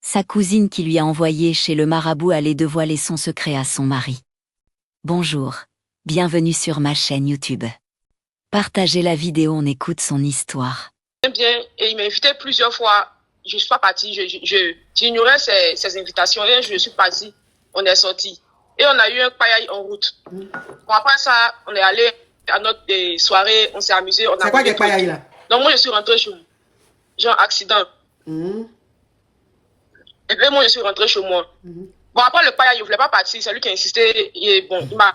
Sa cousine qui lui a envoyé chez le marabout allait dévoiler son secret à son mari. Bonjour, bienvenue sur ma chaîne YouTube. Partagez la vidéo, on écoute son histoire. Bien, et il m'a invité plusieurs fois. Je ne suis pas partie, j'ignorais ses invitations et je suis partie. On est sorti. Et on a eu un paillage en route. Bon, après ça, on est allé à notre soirée, on s'est amusé. C'est quoi que paillage là? Donc moi, je suis rentrée chez moi. Genre accident. Et puis moi, je suis rentrée chez moi. Bon, après le paillage, il ne voulait pas partir. C'est lui qui a insisté. Et bon, il m'a...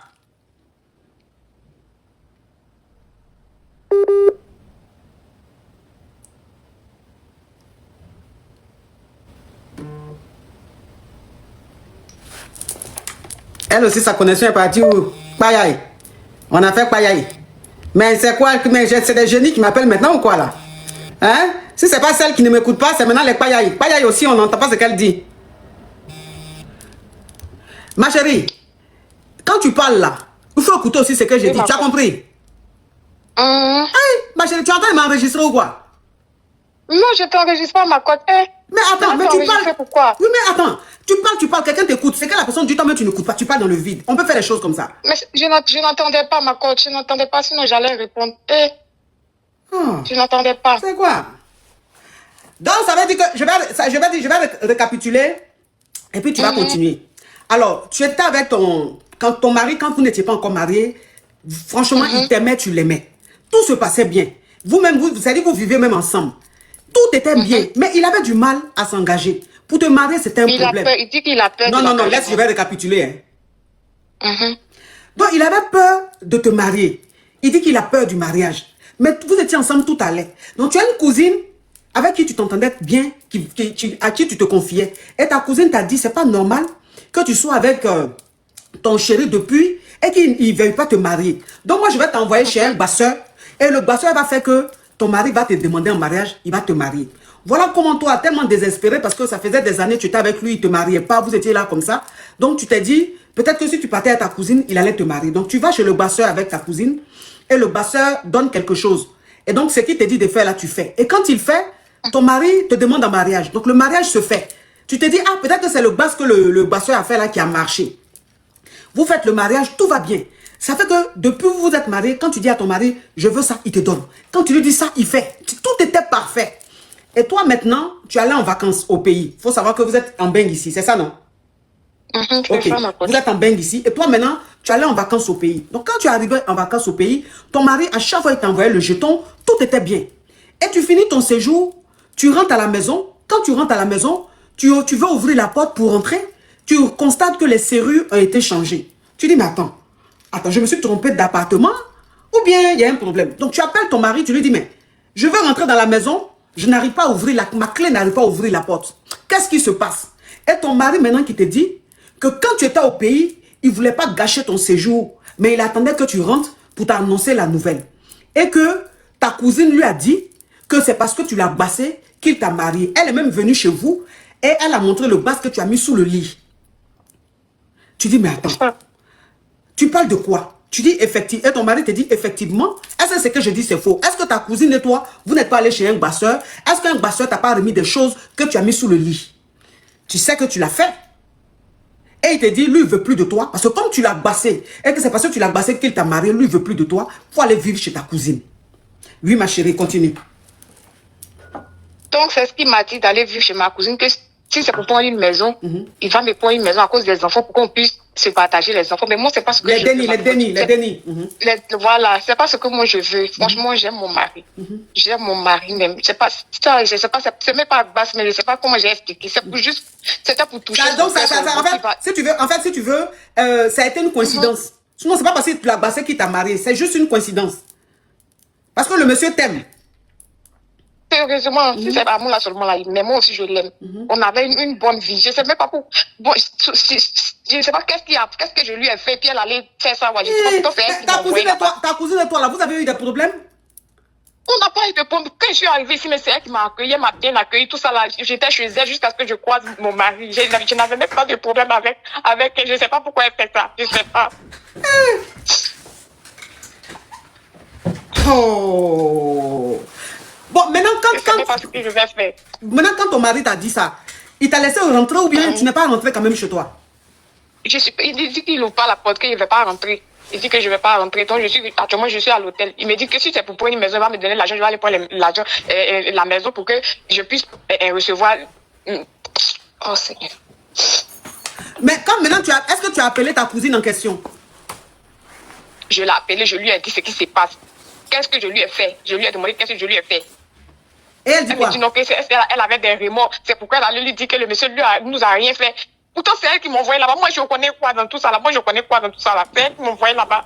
Elle aussi, sa connexion est partie où? Payaï. On a fait payaï. Mais c'est quoi? C'est des génies qui m'appellent maintenant ou quoi là? Hein? Si c'est pas celle qui ne m'écoute pas, c'est maintenant les payaï. Payaï aussi, on n'entend pas ce qu'elle dit. Ma chérie, quand tu parles là, il faut écouter aussi ce que j'ai dit. Tu as compris? Hey, ma chérie, tu entends m'enregistrer ou quoi? Non, je t'enregistre pas ma cote. Mais attends, mais tu parles. Pourquoi? Oui, mais attends. Tu parles, quelqu'un t'écoute. C'est que la personne dit toi-même tu n'écoutes pas. Tu parles dans le vide. On peut faire des choses comme ça. Mais je n'entendais pas ma cote. Je n'entendais pas, sinon j'allais répondre. Je n'entendais pas. C'est quoi? Donc, ça veut dire que je vais récapituler et puis tu vas continuer. Alors, tu étais avec ton mari, quand vous n'étiez pas encore mariés, franchement, il t'aimait, tu l'aimais. Tout se passait bien. Vous-même, c'est-à-dire que vous vivez même ensemble. Tout était bien, mais il avait du mal à s'engager. Pour te marier, c'était un problème. Il dit qu'il a peur. Non, laisse, je vais récapituler. Donc, il avait peur de te marier. Il dit qu'il a peur du mariage. Mais vous étiez ensemble, tout allait. Donc, tu as une cousine avec qui tu t'entendais bien, à qui tu te confiais. Et ta cousine t'a dit, c'est pas normal que tu sois avec ton chéri depuis et qu'il ne veuille pas te marier. Donc, moi, je vais t'envoyer chez un basseur. Et le basseur va faire que ton mari va te demander en mariage, il va te marier. Voilà comment toi, tellement désespéré, parce que ça faisait des années que tu étais avec lui, il ne te mariait pas, vous étiez là comme ça. Donc, tu t'es dit, peut-être que si tu partais à ta cousine, il allait te marier. Donc, tu vas chez le basseur avec ta cousine et le basseur donne quelque chose. Et donc, ce qu'il te dit de faire, là, tu fais. Et quand il fait, ton mari te demande en mariage. Donc, le mariage se fait. Tu te dis, ah, peut-être que c'est le bas que le basseur a fait là qui a marché. Vous faites le mariage, tout va bien. Ça fait que depuis que vous êtes mariés, quand tu dis à ton mari, je veux ça, il te donne. Quand tu lui dis ça, il fait. Tout était parfait. Et toi maintenant, tu allais en vacances au pays. Il faut savoir que vous êtes en Beng ici, c'est ça non? Ok, vous êtes en Beng ici. Et toi maintenant, tu allais en vacances au pays. Donc quand tu arrivais en vacances au pays, ton mari, à chaque fois il t'envoyait le jeton, tout était bien. Et tu finis ton séjour, tu rentres à la maison. Quand tu rentres à la maison, tu veux ouvrir la porte pour rentrer. Tu constates que les serrures ont été changées. Tu dis, mais attends, je me suis trompé d'appartement ou bien il y a un problème. Donc tu appelles ton mari, tu lui dis, mais je veux rentrer dans la maison, je n'arrive pas à ouvrir ma clé n'arrive pas à ouvrir la porte. Qu'est-ce qui se passe? Et ton mari maintenant qui te dit que quand tu étais au pays, il ne voulait pas gâcher ton séjour, mais il attendait que tu rentres pour t'annoncer la nouvelle. Et que ta cousine lui a dit que c'est parce que tu l'as bassé qu'il t'a marié. Elle est même venue chez vous et elle a montré le bas que tu as mis sous le lit. Tu dis, mais attends, tu parles de quoi? Tu dis effectivement, et ton mari te dit effectivement, est-ce que ce que je dis c'est faux? Est-ce que ta cousine et toi, vous n'êtes pas allé chez un basseur? Est-ce qu'un basseur t'a pas remis des choses que tu as mis sous le lit? Tu sais que tu l'as fait. Et il te dit, lui, il veut plus de toi. Parce que comme tu l'as bassé, et que c'est parce que tu l'as bassé qu'il t'a marié, lui, il veut plus de toi, il faut aller vivre chez ta cousine. Oui, ma chérie, continue. Donc, c'est ce qu'il m'a dit d'aller vivre chez ma cousine, que si c'est pour prendre une maison, il va me prendre une maison à cause des enfants pour qu'on puisse se partager les enfants. Mais moi, c'est pas ce que je veux. Les dénis. Voilà, c'est pas ce que moi je veux. Franchement, j'aime mon mari. J'aime mon mari même. Je sais pas, c'est même pas basse, mais je sais pas comment j'ai expliqué. C'est pour juste, c'était pour toucher. Donc, si tu veux, ça a été une coïncidence. Sinon, c'est pas parce que tu l'as bassé qu'il t'a marié. C'est juste une coïncidence. Parce que le monsieur t'aime. Heureusement, si c'est amour là seulement là, mais moi aussi je l'aime. On avait une bonne vie. Je sais même pas pour. Bon, je sais pas qu'est-ce que je lui ai fait, puis elle allait faire ça. Ouais, je sais pas, c'est elle qui m'a envoyé là-bas. Ta cousine et toi là, vous avez eu des problèmes? On n'a pas eu de problème. Quand je suis arrivée ici, mais c'est elle qui m'a accueilli, elle m'a bien accueilli, tout ça là. J'étais chez elle jusqu'à ce que je croise mon mari. Je n'avais même pas de problème avec elle. Je sais pas pourquoi elle fait ça. Je sais pas. Oh. Bon, maintenant, quand ton mari t'a dit ça, Il t'a laissé rentrer ou bien tu n'es pas rentré quand même chez toi? Il dit qu'il n'ouvre pas la porte, qu'il ne veut pas rentrer. Il dit que je ne vais pas rentrer. Donc, actuellement, je suis à l'hôtel. Il me dit que si c'est pour prendre une maison, il va me donner l'argent. Je vais aller prendre l'argent, la maison pour que je puisse recevoir. Oh, Seigneur. Mais quand maintenant, est-ce que tu as appelé ta cousine en question? Je l'ai appelée, je lui ai dit ce qui se passe. Qu'est-ce que je lui ai fait? Je lui ai demandé qu'est-ce que je lui ai fait. Et elle dit quoi? Elle me dit non, elle avait des remords. C'est pourquoi elle allait lui dire que le monsieur nous a rien fait. Pourtant, c'est elle qui m'a envoyé là-bas. Moi, je connais quoi dans tout ça là. C'est elle qui m'a envoyé là-bas.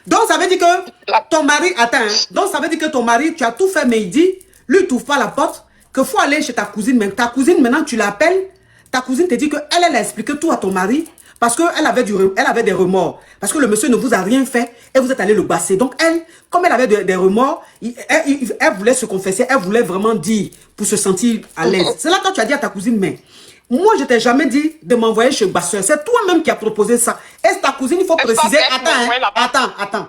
Donc, ça veut dire que ton mari... Attends, hein. Donc, ça veut dire que ton mari, tu as tout fait, mais il dit, lui, il t'ouvre pas la porte, qu'il faut aller chez ta cousine. Mais ta cousine, maintenant, tu l'appelles. Ta cousine te dit qu'elle a expliqué tout à ton mari parce qu'elle avait des remords. Parce que le monsieur ne vous a rien fait et vous êtes allé le basser. Donc, elle, comme elle avait des remords, elle voulait se confesser, elle voulait vraiment dire pour se sentir à l'aise. C'est là quand tu as dit à ta cousine, mais moi, je t'ai jamais dit de m'envoyer chez le basseur. C'est toi-même qui as proposé ça. Et ta cousine, il faut préciser... Attends.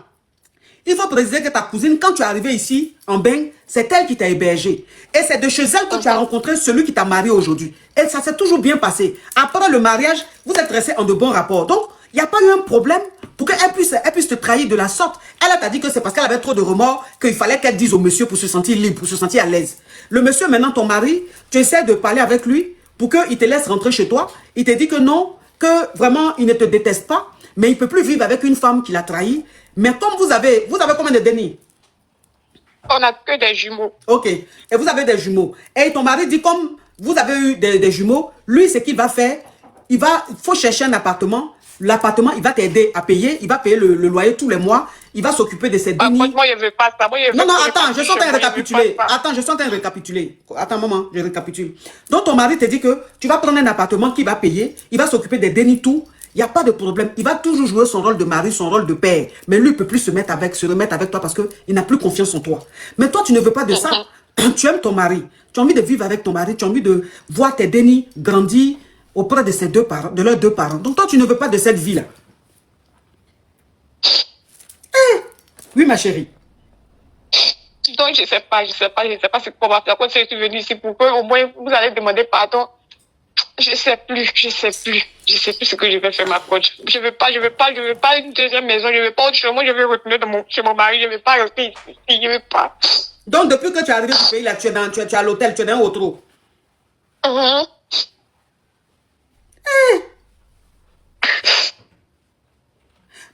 Il faut préciser que ta cousine, quand tu es arrivé ici, en bain, c'est elle qui t'a hébergé. Et c'est de chez elle que tu as rencontré celui qui t'a marié aujourd'hui. Et ça s'est toujours bien passé. Après le mariage, vous êtes restés en de bons rapports. Donc, il n'y a pas eu un problème pour qu'elle puisse te trahir de la sorte. Elle t'a dit que c'est parce qu'elle avait trop de remords qu'il fallait qu'elle dise au monsieur pour se sentir libre, pour se sentir à l'aise. Le monsieur, maintenant, ton mari, tu essaies de parler avec lui pour qu'il te laisse rentrer chez toi. Il te dit que non, que vraiment, il ne te déteste pas, mais il ne peut plus vivre avec une femme qui l'a trahi. Mais comme vous avez combien de dénis? On n'a que des jumeaux. Ok. Et vous avez des jumeaux. Et ton mari dit, comme vous avez eu des jumeaux, lui, ce qu'il va faire, il faut chercher un appartement. L'appartement, il va t'aider à payer. Il va payer le loyer tous les mois. Il va s'occuper de ses dénis. Moi, je ne veux pas ça. Non, attends, je suis en train de récapituler. Attends, maman, je récapitule. Donc, ton mari te dit que tu vas prendre un appartement qu'il va payer. Il va s'occuper des dénis, tout. Il n'y a pas de problème. Il va toujours jouer son rôle de mari, son rôle de père. Mais lui, il ne peut plus se remettre avec toi parce qu'il n'a plus confiance en toi. Mais toi, tu ne veux pas de ça. Tu aimes ton mari. Tu as envie de vivre avec ton mari. Tu as envie de voir tes dénis grandir auprès de leurs deux parents. Donc toi, tu ne veux pas de cette vie-là. Oui, ma chérie. Donc, je ne sais pas ce qu'on va faire. Quand je suis venue ici, pour que au moins vous allez demander pardon. Je sais plus ce que je vais faire, ma coach. Je veux pas une deuxième maison, je veux pas autre chose. Moi, je veux retourner chez mon mari, je veux pas rester ici, je veux pas. Donc, depuis que tu es arrivé du pays, là, tu es à l'hôtel, tu es dans un autre.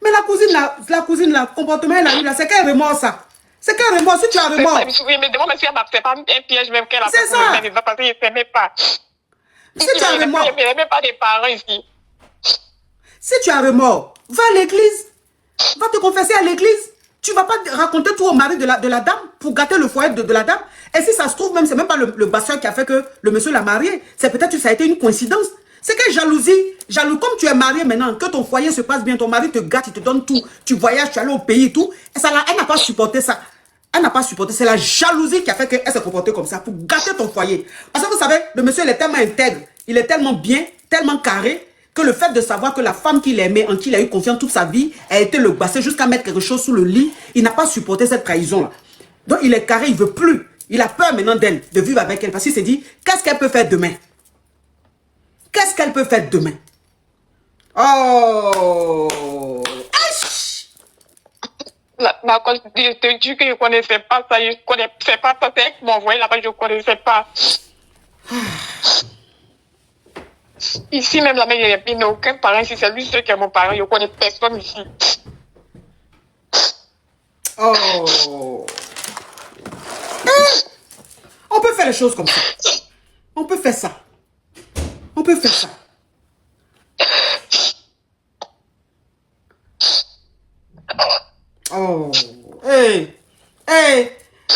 Mais la cousine, là, comportement, elle a eu là, c'est quel remords, ça? C'est quel remords, si tu as remords? Oui, mais demande si c'est pas un piège même qu'elle a fait. C'est ça. Parce qu'il ne s'aimait pas. Si tu as remords. Il n'y même pas des parents ici. Si tu as remords, va à l'église. Va te confesser à l'église. Tu ne vas pas raconter tout au mari de la dame pour gâter le foyer de la dame. Et si ça se trouve, même, c'est même pas le basseur qui a fait que le monsieur l'a marié. C'est peut-être que ça a été une coïncidence. C'est quelle jalousie. Comme tu es marié maintenant, que ton foyer se passe bien, ton mari te gâte, il te donne tout. Tu voyages, tu es allé au pays et tout. Et ça, elle n'a pas supporté ça. Elle n'a pas supporté. C'est la jalousie qui a fait qu'elle s'est comportée comme ça pour gâter ton foyer. Parce que vous savez, le monsieur, il est tellement intègre, il est tellement bien, tellement carré, que le fait de savoir que la femme qu'il aimait, en qui il a eu confiance toute sa vie, a été le basser jusqu'à mettre quelque chose sous le lit, il n'a pas supporté cette trahison-là. Donc il est carré, il ne veut plus. Il a peur maintenant d'elle, de vivre avec elle. Parce qu'il s'est dit, qu'est-ce qu'elle peut faire demain? Qu'est-ce qu'elle peut faire demain? Oh! Ma cause, je te dis que je ne connaissais pas ça. Je ne connaissais pas ça. C'est elle qui m'a envoyé là-bas, je ne connaissais pas. Ici, même là-bas, il n'y a aucun parent ici. C'est lui seul qui est mon parent. Je ne connais personne ici. Oh! On peut faire les choses comme ça. On peut faire ça. On peut faire ça. Oh, hey,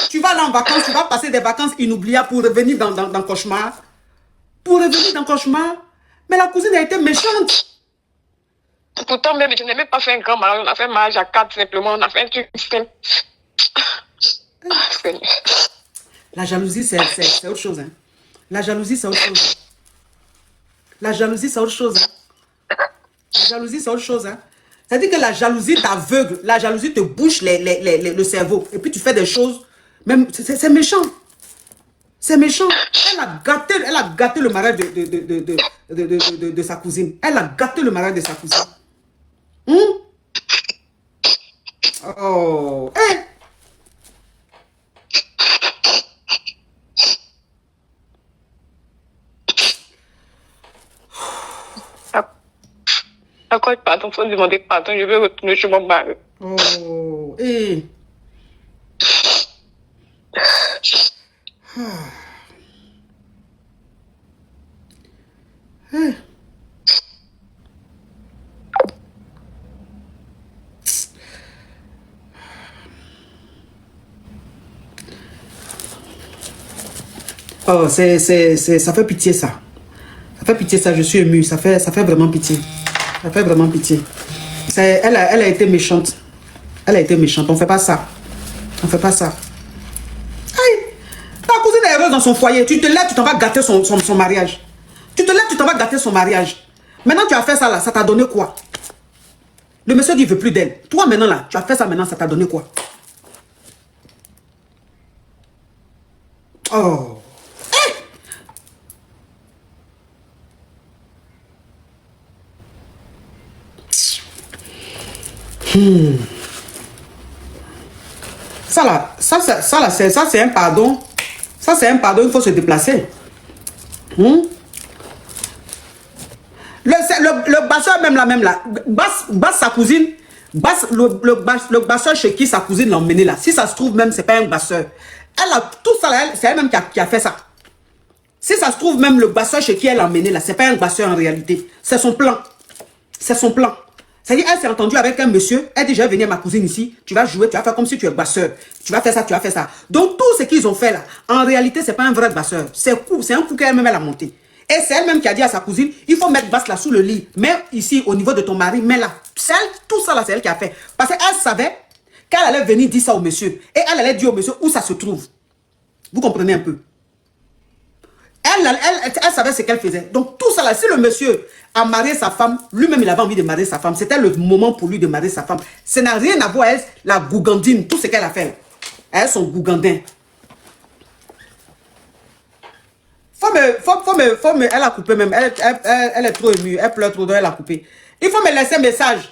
tu vas là en vacances, tu vas passer des vacances inoubliables pour revenir dans cauchemar. Pour revenir dans cauchemar. Mais la cousine a été méchante. Pourtant, même, je n'ai même pas fait un grand mariage. On a fait un mariage à 4 simplement. On a fait un truc. La jalousie, c'est autre chose. Hein. La jalousie, c'est autre chose. La jalousie, c'est autre chose. Hein. La jalousie, c'est autre chose. Hein. C'est-à-dire que la jalousie t'aveugle, la jalousie te bouche le cerveau. Et puis tu fais des choses, même, c'est méchant. C'est méchant. Elle a gâté le mariage de sa cousine. Elle a gâté le mariage de sa cousine. Oh. Hey. D'accord, pardon, faut demander pardon, je vais retourner chez mon mari. Oh. Hey. Hey. Oh, ça fait pitié ça. Ça fait pitié ça, je suis émue. Ça fait vraiment pitié. Ça fait vraiment pitié. Elle a été méchante. Elle a été méchante. On ne fait pas ça. On ne fait pas ça. Aïe. Ta cousine est heureuse dans son foyer. Tu te lèves, tu t'en vas gâter son mariage. Tu te lèves, tu t'en vas gâter son mariage. Maintenant, tu as fait ça là. Ça t'a donné quoi? Le monsieur dit, il ne veut plus d'elle. Toi maintenant là, tu as fait ça maintenant, ça t'a donné quoi? Oh. Ça là, c'est un pardon. Ça c'est un pardon, il faut se déplacer. Le basseur même là, basse sa cousine, le basseur chez qui sa cousine l'a emmené là. Si ça se trouve même, c'est pas un basseur. Elle a tout ça là, c'est elle-même qui a fait ça. Si ça se trouve même le basseur chez qui elle l'a emmené là, c'est pas un basseur en réalité. C'est son plan. C'est son plan. C'est-à-dire, elle s'est entendue avec un monsieur, elle dit, je vais venir ma cousine ici, tu vas jouer, tu vas faire comme si tu es basseur. Tu vas faire ça, tu vas faire ça. Donc, tout ce qu'ils ont fait là, en réalité, c'est pas un vrai basseur. C'est un coup qu'elle-même, elle a monté. Et c'est elle-même qui a dit à sa cousine, il faut mettre basse là sous le lit. Mets ici, au niveau de ton mari, mets là. Tout ça là, c'est elle qui a fait. Parce qu'elle savait qu'elle allait venir dire ça au monsieur. Et elle allait dire au monsieur où ça se trouve. Vous comprenez un peu? Elle savait ce qu'elle faisait. Donc tout ça là, si le monsieur a marié sa femme, lui-même il avait envie de marier sa femme. C'était le moment pour lui de marier sa femme. Ça n'a rien à voir avec la gougandine, tout ce qu'elle a fait. Elle, son gougandin. Elle a coupé même. Elle est trop émue. Elle pleure trop, donc elle a coupé. Il faut me laisser un message.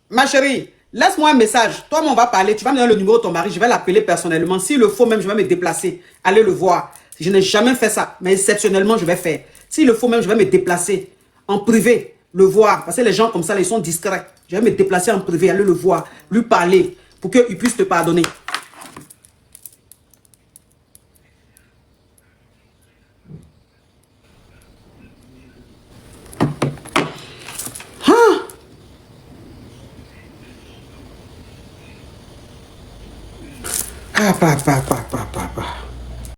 Ma chérie, laisse-moi un message. Toi, on va parler. Tu vas me donner le numéro de ton mari. Je vais l'appeler personnellement. S'il le faut même, je vais me déplacer. Allez le voir. Je n'ai jamais fait ça, mais exceptionnellement, je vais faire. S'il le faut même, je vais me déplacer en privé, le voir. Parce que les gens comme ça, ils sont discrets. Je vais me déplacer en privé, aller le voir, lui parler, pour qu'il puisse te pardonner. Ah, papa.